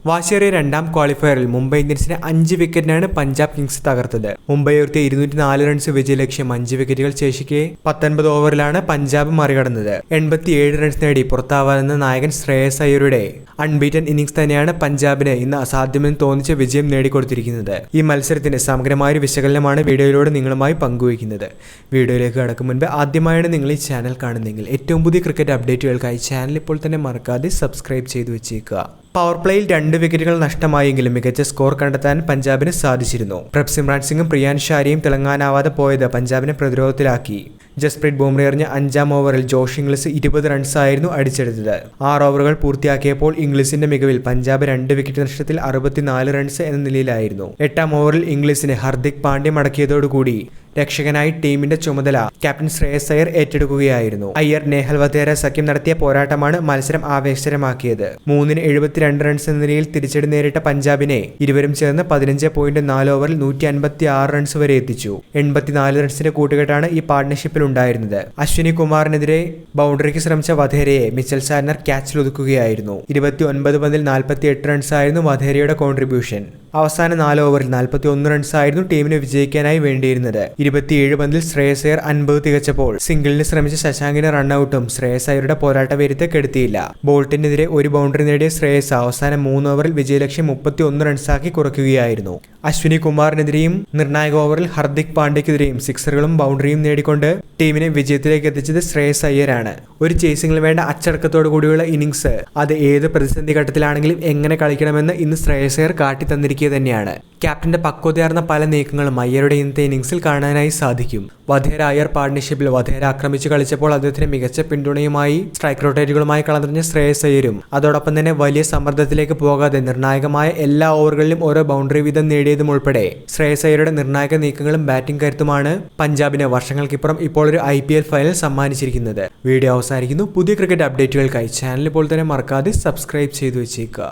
വാശിയേറിയ രണ്ടാം ക്വാളിഫയറിൽ മുംബൈ ഇന്ത്യൻസിനെ 5 വിക്കറ്റിനാണ് പഞ്ചാബ് കിങ്സ് തകർത്തത്. മുംബൈ ഉയർത്തിയ 204 റൺസ് വിജയലക്ഷ്യം 5 വിക്കറ്റുകൾ ശേഷിക്കെ 19 ഓവറിലാണ് പഞ്ചാബ് മറികടന്നത്. 87 റൺസ് നേടി പുറത്താവാനെന്ന നായകൻ ശ്രേയസ് അയ്യരുടെ അൺബീറ്റൻ ഇന്നിംഗ്സ് തന്നെയാണ് പഞ്ചാബിന് ഇന്ന് അസാധ്യമെന്ന് തോന്നിച്ച വിജയം നേടിക്കൊടുത്തിരിക്കുന്നത്. ഈ മത്സരത്തിന്റെ സമഗ്രമായ വിശകലനമാണ് വീഡിയോയിലൂടെ നിങ്ങളുമായി പങ്കുവയ്ക്കുന്നത്. വീഡിയോയിലേക്ക് കടക്കും മുൻപ് ആദ്യമായാണ് നിങ്ങൾ ഈ ചാനൽ കാണുന്നതെങ്കിൽ ഏറ്റവും പുതിയ ക്രിക്കറ്റ് അപ്ഡേറ്റുകൾക്കായി ചാനൽ ഇപ്പോൾ തന്നെ മറക്കാതെ സബ്സ്ക്രൈബ് ചെയ്തു വെച്ചേക്കുക. പവർ പ്ലേയിൽ 2 വിക്കറ്റുകൾ നഷ്ടമായെങ്കിലും മികച്ച സ്കോർ കണ്ടെത്താൻ പഞ്ചാബിന് സാധിച്ചിരുന്നു. പ്രഭ് സിമ്രാൻ സിംഗും പ്രിയാൻ ഷാരിയും തിളങ്ങാനാവാതെ പോയത് പഞ്ചാബിനെ പ്രതിരോധത്തിലാക്കി. ജസ്പ്രീത് ബുംറ എറിഞ്ഞ 5-ാം ഓവറിൽ ജോഷ് ഇംഗ്ലിസ് 20 റൺസായിരുന്നു അടിച്ചെടുത്തത്. 6 ഓവറുകൾ പൂർത്തിയാക്കിയപ്പോൾ ഇംഗ്ലിസിന്റെ മികവിൽ പഞ്ചാബ് 2 വിക്കറ്റ് നഷ്ടത്തിൽ 64 റൺസ് എന്ന നിലയിലായിരുന്നു. 8-ാം ഓവറിൽ ഇംഗ്ലിസിനെ ഹർദിക് പാണ്ഡ്യ മടക്കിയതോടുകൂടി രക്ഷകനായി ടീമിന്റെ ചുമതല ക്യാപ്റ്റൻ ശ്രേയസ് അയ്യർ ഏറ്റെടുക്കുകയായിരുന്നു. അയ്യർ നേഹൽ വധേര സഖ്യം നടത്തിയ പോരാട്ടമാണ് മത്സരം ആവേശകരമാക്കിയത്. 3-ന് 72 റൺസ് എന്ന നിലയിൽ തിരിച്ചടി നേരിട്ട പഞ്ചാബിനെ ഇരുവരും ചേർന്ന് 15.4 ഓവറിൽ 156 റൺസ് വരെ എത്തിച്ചു. 84 റൺസിന്റെ കൂട്ടുകെട്ടാണ് ഈ പാർട്ട്ണർഷിപ്പിൽ ഉണ്ടായിരുന്നത്. അശ്വിനി കുമാറിനെതിരെ ബൗണ്ടറിക്ക് ശ്രമിച്ച വധേരയെ മിച്ചൽ സാന്റ്നർ ക്യാച്ചിലൊതുക്കുകയായിരുന്നു. 29 പന്തിൽ 48 റൺസായിരുന്നു വധേരയുടെ കോൺട്രിബ്യൂഷൻ. അവസാന 4 ഓവറിൽ 41 റൺസായിരുന്നു ടീമിന് വിജയിക്കാനായി വേണ്ടിയിരുന്നത്. 27 പന്തിൽ ശ്രേയസ് അയ്യർ 50 തികച്ചപ്പോൾ സിംഗിളിന് ശ്രമിച്ച ശശാങ്കിന്റെ റണ്ണൌട്ടും ശ്രേയസ് അയ്യരുടെ പോരാട്ട വീര്യത്തെ കെടുത്തിയില്ല. ബോൾട്ടിനെതിരെ ഒരു ബൗണ്ടറി നേടിയ ശ്രേയസ് അവസാന 3 ഓവറിൽ വിജയലക്ഷ്യം 31 റൺസാക്കി കുറയ്ക്കുകയായിരുന്നു. അശ്വിനി കുമാറിനെതിരെയും നിർണായക ഓവറിൽ ഹർദിക് പാണ്ഡ്യക്കെതിരെയും സിക്സറുകളും ബൗണ്ടറിയും നേടിക്കൊണ്ട് ടീമിനെ വിജയത്തിലേക്ക് എത്തിച്ചത് ശ്രേയസ് അയ്യരാണ്. ഒരു ചേസിംഗിൽ വേണ്ട അച്ചടക്കത്തോടു കൂടിയുള്ള ഇന്നിംഗ്സ്, അത് ഏത് പ്രതിസന്ധി ഘട്ടത്തിലാണെങ്കിലും എങ്ങനെ കളിക്കണമെന്ന് ഇന്ന് ശ്രേയസ് അയ്യർ കാട്ടിത്തന്നിരിക്കുക തന്നെയാണ്. ക്യാപ്റ്റന്റെ പക്വതയാർന്ന പല നീക്കങ്ങളും അയ്യരുടെ ഇന്നത്തെ ഇന്നിംഗ്സിൽ കാണാനായി സാധിക്കും. വധേര അയ്യർ പാർട്ട്ണർഷിപ്പിൽ വധേര ആക്രമിച്ച് കളിച്ചപ്പോൾ അദ്ദേഹത്തിന് മികച്ച പിന്തുണയുമായി സ്ട്രൈക്ക് റൊട്ടേറ്റുകളുമായി കളഞ്ഞ ശ്രേയസ് അയ്യരും അതോടൊപ്പം തന്നെ വലിയ സമ്മർദ്ദത്തിലേക്ക് പോകാതെ നിർണായകമായ എല്ലാ ഓവറുകളിലും ഓരോ ബൗണ്ടറി വീതം നേടിയതും ഉൾപ്പെടെ ശ്രേയസ് അയ്യരുടെ നിർണായക നീക്കങ്ങളും ബാറ്റിംഗ് കരുത്തുമാണ് പഞ്ചാബിന് വർഷങ്ങൾക്കിപ്പുറം ഇപ്പോൾ ഒരു IPL ഫൈനൽ സമ്മാനിച്ചിരിക്കുന്നത്. വീഡിയോ അവസാനിക്കുന്നു. പുതിയ ക്രിക്കറ്റ് അപ്ഡേറ്റുകൾക്കായി ചാനൽ ഇപ്പോൾ തന്നെ മറക്കാതെ സബ്സ്ക്രൈബ് ചെയ്തു വെച്ചേക്കുക.